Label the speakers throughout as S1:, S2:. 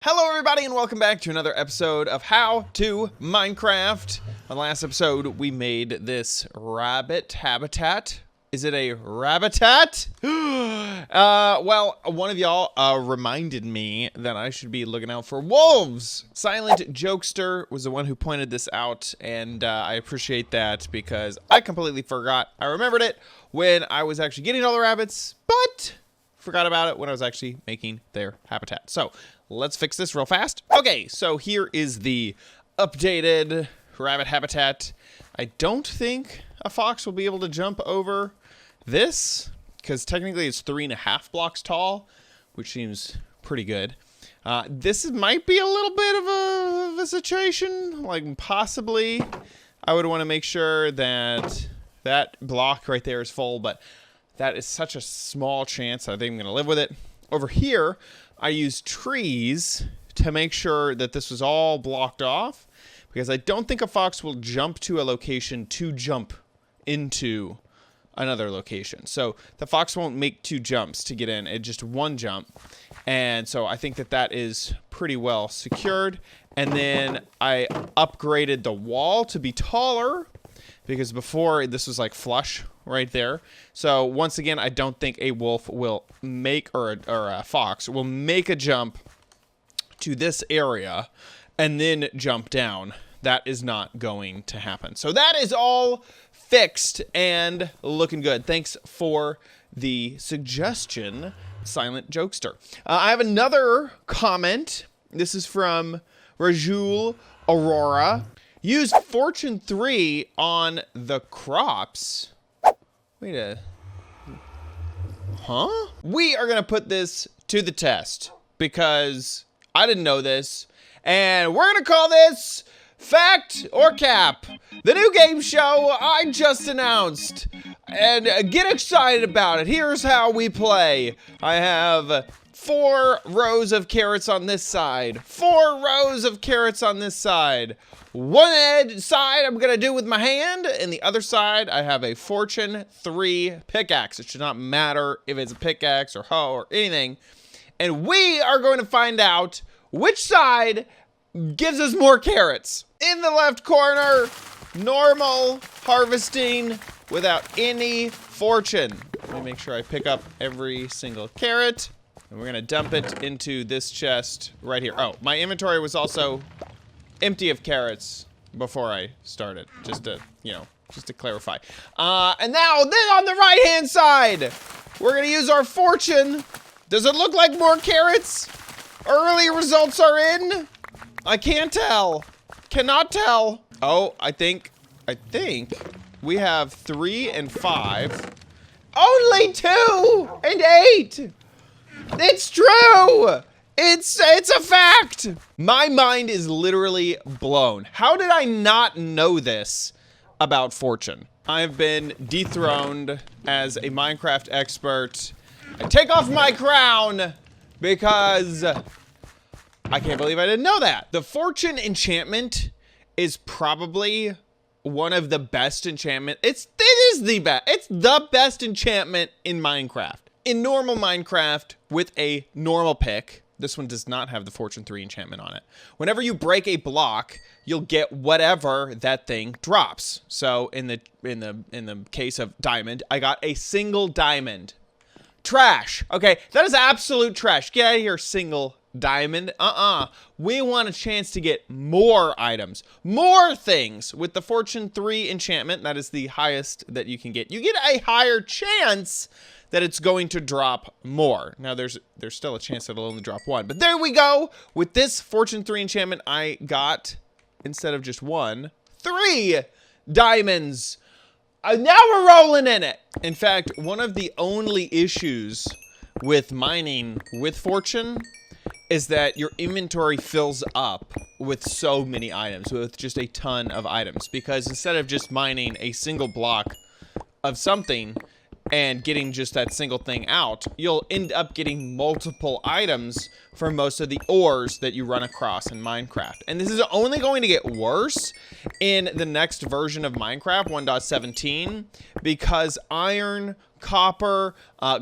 S1: Hello everybody and welcome back to another episode of How to Minecraft. On the last episode we made this rabbit habitat. Is it a rabbitat? Well, one of y'all reminded me that I should be looking out for wolves. Silent Jokester was the one who pointed this out, and I appreciate that because I completely forgot. I remembered it when I was actually getting all the rabbits, but forgot about it when I was actually making their habitat. So let's fix this real fast. Okay, so here is the updated rabbit habitat. I don't think a fox will be able to jump over this because technically it's 3.5 blocks tall, which seems pretty good. This might be a little bit of a situation. Like possibly I would want to make sure that that block right there is full, but that is such a small chance. I think I'm going to live with it. Over here, I used trees to make sure that this was all blocked off because I don't think a fox will jump to a location to jump into another location. So the fox won't make 2 jumps to get in, it's just 1 jump. And so I think that that is pretty well secured. And then I upgraded the wall to be taller because before this was like flush right there. So once again, I don't think a wolf will make, or a fox will make a jump to this area and then jump down. That is not going to happen. So that is all fixed and looking good. Thanks for the suggestion, Silent Jokester. I have another comment. This is from Rajul Aurora. Use Fortune 3 on the crops. Wait a... Huh? We are going to put this to the test because I didn't know this. And we're going to call this Fact or Cap, the new game show I just announced. And get excited about it. Here's how we play. I have 4 rows of carrots on this side, 4 rows of carrots on this side. One side I'm gonna do with my hand, and the other side I have a Fortune 3 pickaxe. It should not matter if it's a pickaxe or hoe or anything. And we are going to find out which side gives us more carrots. In the left corner, normal harvesting without any fortune. Let me make sure I pick up every single carrot. And we're gonna dump it into this chest right here. Oh, my inventory was also empty of carrots before I started, just to, you know, just to clarify. And now, then on the right-hand side, we're gonna use our fortune. Does it look like more carrots? Early results are in. I can't tell. Cannot tell. Oh, I think we have 3 and 5. Only 2 and 8. It's true. It's a fact. My mind is literally blown. How did I not know this about fortune? I've been dethroned as a Minecraft expert. I take off my crown because I can't believe I didn't know that. The fortune enchantment is probably one of the best enchantment. It is the best. It's the best enchantment in Minecraft. In normal Minecraft with a normal pick, this one does not have the Fortune 3 enchantment on it. Whenever you break a block, you'll get whatever that thing drops. So in the case of diamond, I got a single diamond. Trash. Okay, that is absolute trash. Get out of here, single diamond. We want a chance to get more items, more things. With the Fortune 3 enchantment, that is the highest that you can get. You get a higher chance that it's going to drop more. Now, there's still a chance that it'll only drop 1. But there we go. With this Fortune 3 enchantment, I got, instead of just 1, 3 diamonds. Now we're rolling in it. In fact, one of the only issues with mining with fortune is that your inventory fills up with so many items, with just a ton of items. Because instead of just mining a single block of something and getting just that single thing out, you'll end up getting multiple items for most of the ores that you run across in Minecraft. And this is only going to get worse in the next version of Minecraft 1.17 because iron, copper,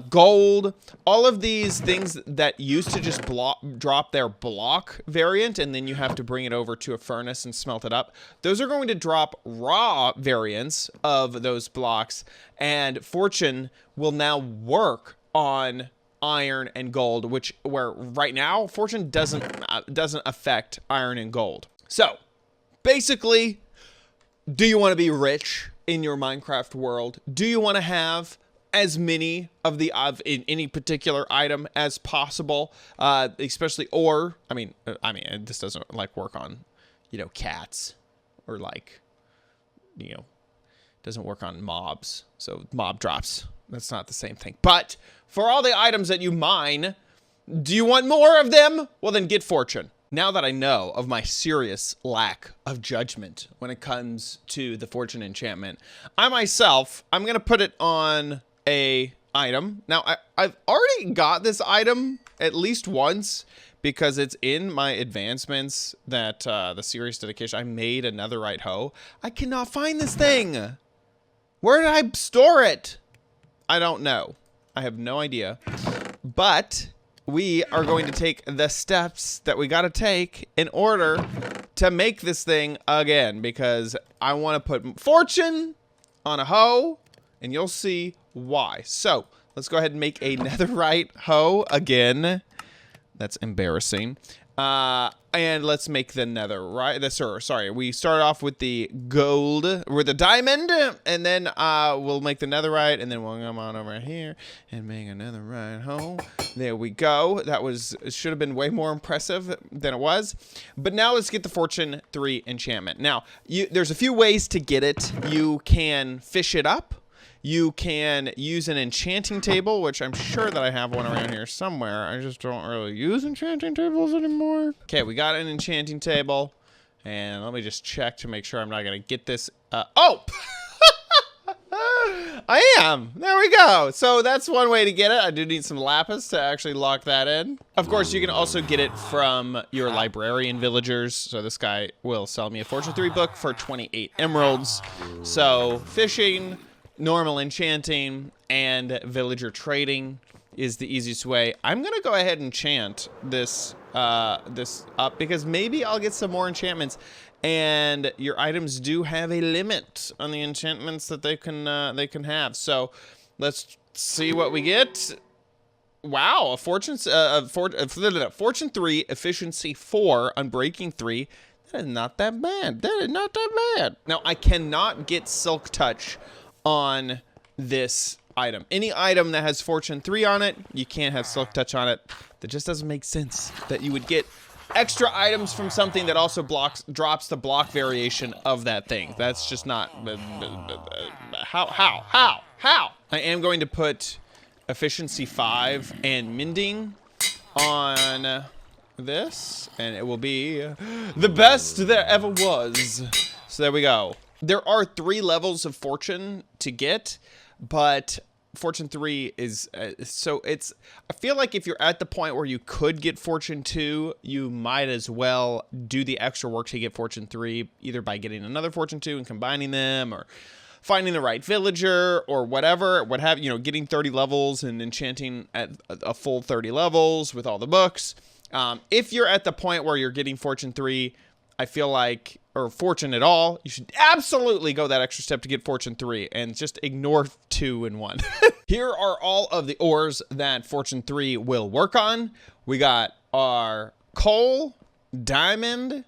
S1: gold, all of these things that used to just drop their block variant, and then you have to bring it over to a furnace and smelt it up. Those are going to drop raw variants of those blocks, and Fortune will now work on iron and gold, where right now Fortune doesn't affect iron and gold. So basically, do you want to be rich in your Minecraft world? Do you want to have as many of in any particular item as possible, especially ore? I mean, this doesn't like work on, cats, or like, doesn't work on mobs. So mob drops, that's not the same thing. But for all the items that you mine, do you want more of them? Well, then get Fortune. Now that I know of my serious lack of judgment when it comes to the Fortune enchantment, I'm going to put it on a item. Now, I've already got this item at least once because it's in my advancements that the series dedication. I made a netherite hoe. I cannot find this thing. Where did I store it? I don't know. I have no idea. But we are going to take the steps that we got to take in order to make this thing again, because I want to put Fortune on a hoe, and you'll see why. So let's go ahead and make a netherite hoe again. That's embarrassing. And let's make the netherite. Sorry, we start off with the gold, with the diamond, and then we'll make the netherite, and then we'll come on over here and make a netherite hoe. There we go. It should have been way more impressive than it was. But now let's get the Fortune 3 enchantment. Now, there's a few ways to get it. You can fish it up. You can use an enchanting table, which I'm sure that I have one around here somewhere. I just don't really use enchanting tables anymore. Okay, we got an enchanting table. And let me just check to make sure I'm not going to get this. Oh! I am. There we go. So that's one way to get it. I do need some lapis to actually lock that in. Of course, you can also get it from your librarian villagers. So this guy will sell me a Fortune 3 book for 28 emeralds. So fishing, normal enchanting, and villager trading is the easiest way. I'm gonna go ahead and enchant this up because maybe I'll get some more enchantments. And your items do have a limit on the enchantments that they can have. So let's see what we get. Wow, a Fortune 3, efficiency 4, unbreaking 3. That is not that bad. That is not that bad. Now I cannot get Silk Touch on this item. Any item that has Fortune 3 on it, you can't have Silk Touch on it. That just doesn't make sense that you would get extra items from something that also drops the block variation of that thing. That's just not how. I am going to put efficiency 5 and mending on this, and it will be the best there ever was. So there we go. There are 3 levels of Fortune to get, but Fortune 3 is, I feel like if you're at the point where you could get Fortune 2, you might as well do the extra work to get Fortune 3, either by getting another Fortune 2 and combining them, or finding the right villager, or whatever, getting 30 levels and enchanting at a full 30 levels with all the books. If you're at the point where you're getting Fortune 3, I feel like, or Fortune at all, you should absolutely go that extra step to get Fortune 3 and just ignore 2 and 1. Here are all of the ores that Fortune 3 will work on. We got our coal, diamond,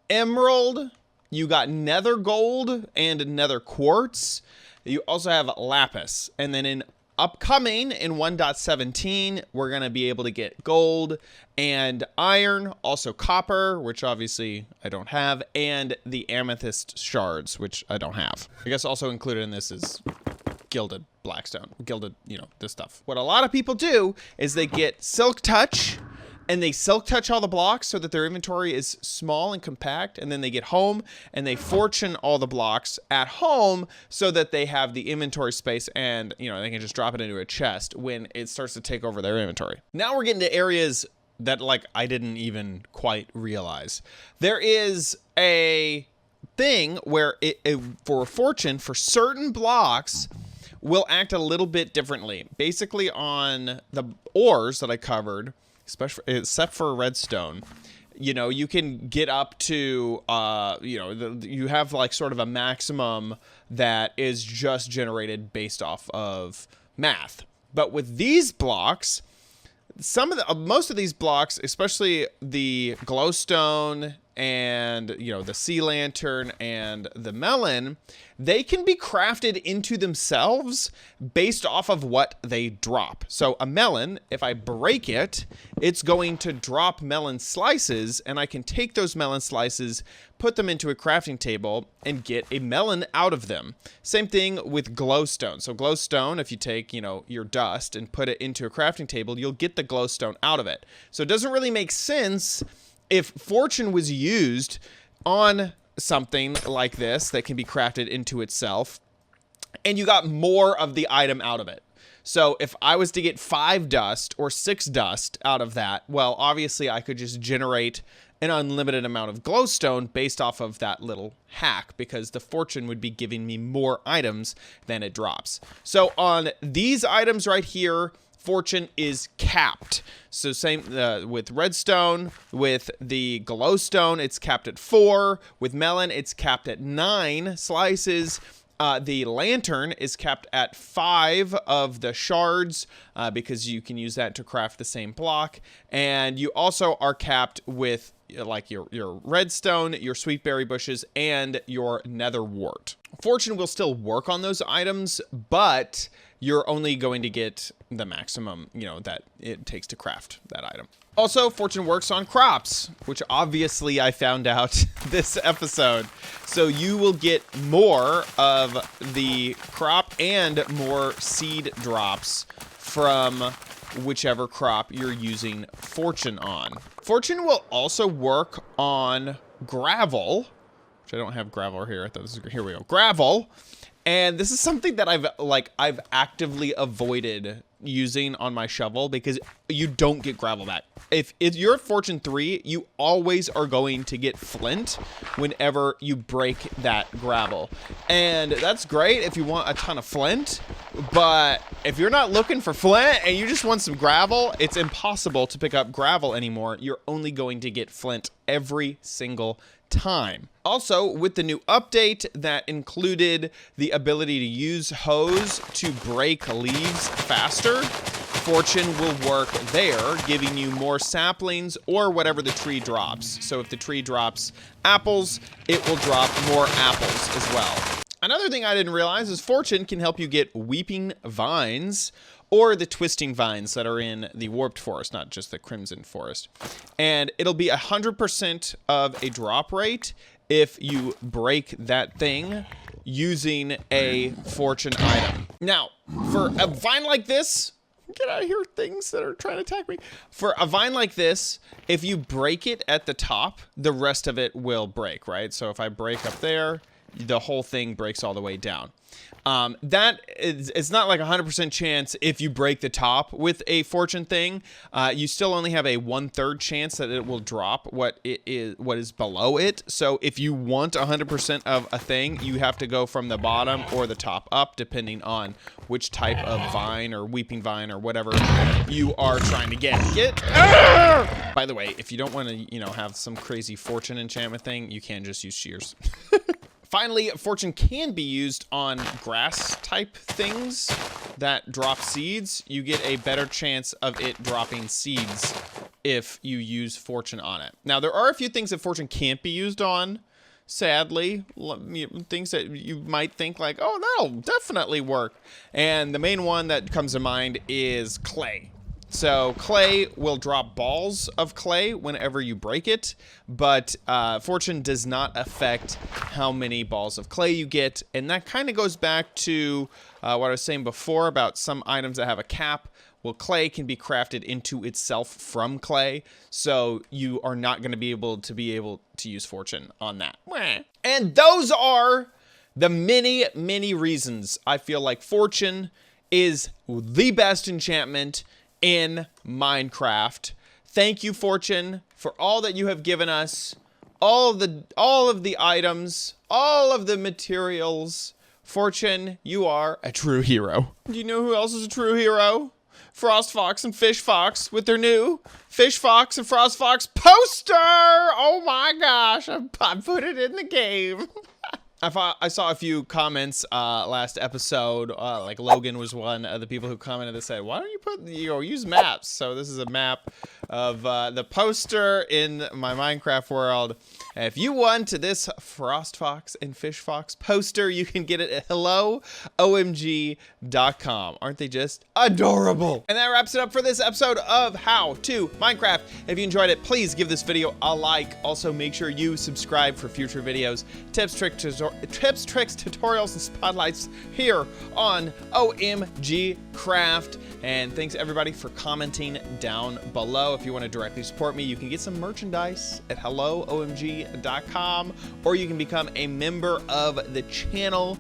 S1: emerald, you got nether gold and nether quartz. You also have lapis. And then in upcoming in 1.17, we're going to be able to get gold and iron, also copper, which obviously I don't have, and the amethyst shards, which I don't have. I guess also included in this is gilded blackstone, gilded, this stuff. What a lot of people do is they get Silk Touch, and they Silk Touch all the blocks so that their inventory is small and compact, and then they get home and they Fortune all the blocks at home so that they have the inventory space, and they can just drop it into a chest when it starts to take over their inventory. Now we're getting to areas that I didn't even quite realize. There is a thing where for Fortune, for certain blocks, will act a little bit differently. Basically on the ores that I covered, especially except for redstone, you know, you can get up to, you know, you have like sort of a maximum that is just generated based off of math. But with these blocks, most of these blocks, especially the glowstone and, you know, the sea lantern and the melon, they can be crafted into themselves based off of what they drop. So a melon, if I break it, it's going to drop melon slices, and I can take those melon slices, put them into a crafting table, and get a melon out of them. Same thing with glowstone. So glowstone, if you take, you know, your dust and put it into a crafting table, you'll get the glowstone out of it. So it doesn't really make sense if fortune was used on something like this that can be crafted into itself, and you got more of the item out of it. So if I was to get 5 dust or 6 dust out of that, well, obviously I could just generate an unlimited amount of glowstone based off of that little hack, because the fortune would be giving me more items than it drops. So on these items right here, fortune is capped. So same with redstone, with the glowstone, it's capped at 4. With melon, it's capped at 9 slices. The lantern is capped at 5 of the shards, because you can use that to craft the same block. And you also are capped with like your redstone, your sweetberry bushes, and your nether wart. Fortune will still work on those items, but you're only going to get the maximum, you know, that it takes to craft that item. Also, fortune works on crops, which obviously I found out this episode. So you will get more of the crop and more seed drops from whichever crop you're using fortune on. Fortune will also work on gravel, which I don't have gravel here. I thought this was, here we go, gravel. And this is something that I've actively avoided using on my shovel, because you don't get gravel back. If you're at fortune 3, you always are going to get flint whenever you break that gravel. And that's great if you want a ton of flint, but if you're not looking for flint and you just want some gravel, it's impossible to pick up gravel anymore. You're only going to get flint every single time. Also, with the new update that included the ability to use hose to break leaves faster, fortune will work there, giving you more saplings or whatever the tree drops. So if the tree drops apples, it will drop more apples as well. Another thing I didn't realize is fortune can help you get weeping vines, or the twisting vines that are in the warped forest, not just the crimson forest. And it'll be 100% of a drop rate if you break that thing using a fortune item. Now, for a vine like this, get out of here, things that are trying to attack me. For a vine like this, if you break it at the top, the rest of it will break, right? So if I break up there, the whole thing breaks all the way down. It's not like 100% chance if you break the top with a fortune thing. You still only have a 1/3 chance that it will drop what is below it. So if you want 100% of a thing, you have to go from the bottom or the top up, depending on which type of vine or weeping vine or whatever you are trying to get. By the way, if you don't want to, you know, have some crazy fortune enchantment thing, you can just use shears. Finally, fortune can be used on grass type things that drop seeds. You get a better chance of it dropping seeds if you use fortune on it. Now, there are a few things that fortune can't be used on, sadly. Things that you might think like, oh, that'll definitely work. And the main one that comes to mind is clay. So clay will drop balls of clay whenever you break it, but fortune does not affect how many balls of clay you get. And that kind of goes back to what I was saying before about some items that have a cap. Well, clay can be crafted into itself from clay, so you are not going to be able to use fortune on that. And those are the many, many reasons I feel like fortune is the best enchantment in Minecraft. Thank you, fortune, for all that you have given us, all of the items, all of the materials. Fortune, you are a true hero. Do you know who else is a true hero? Frost Fox and Fish Fox with their new Fish Fox and Frost Fox poster. Oh my gosh, I put it in the game. I saw a few comments last episode. Like Logan was one of the people who commented that said, "Why don't you use maps?" So this is a map of the poster in my Minecraft world. And if you want this Frost Fox and Fish Fox poster, you can get it at OMGcraft.com. Aren't they just adorable? And that wraps it up for this episode of How to Minecraft. If you enjoyed it, please give this video a like. Also, make sure you subscribe for future videos, tips, tricks, tutorials, and spotlights here on OMGcraft. And thanks everybody for commenting down below. If you want to directly support me, you can get some merchandise at helloomg.com, or you can become a member of the channel.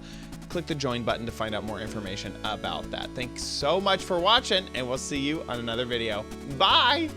S1: Click the join button to find out more information about that. Thanks so much for watching, and we'll see you on another video. Bye!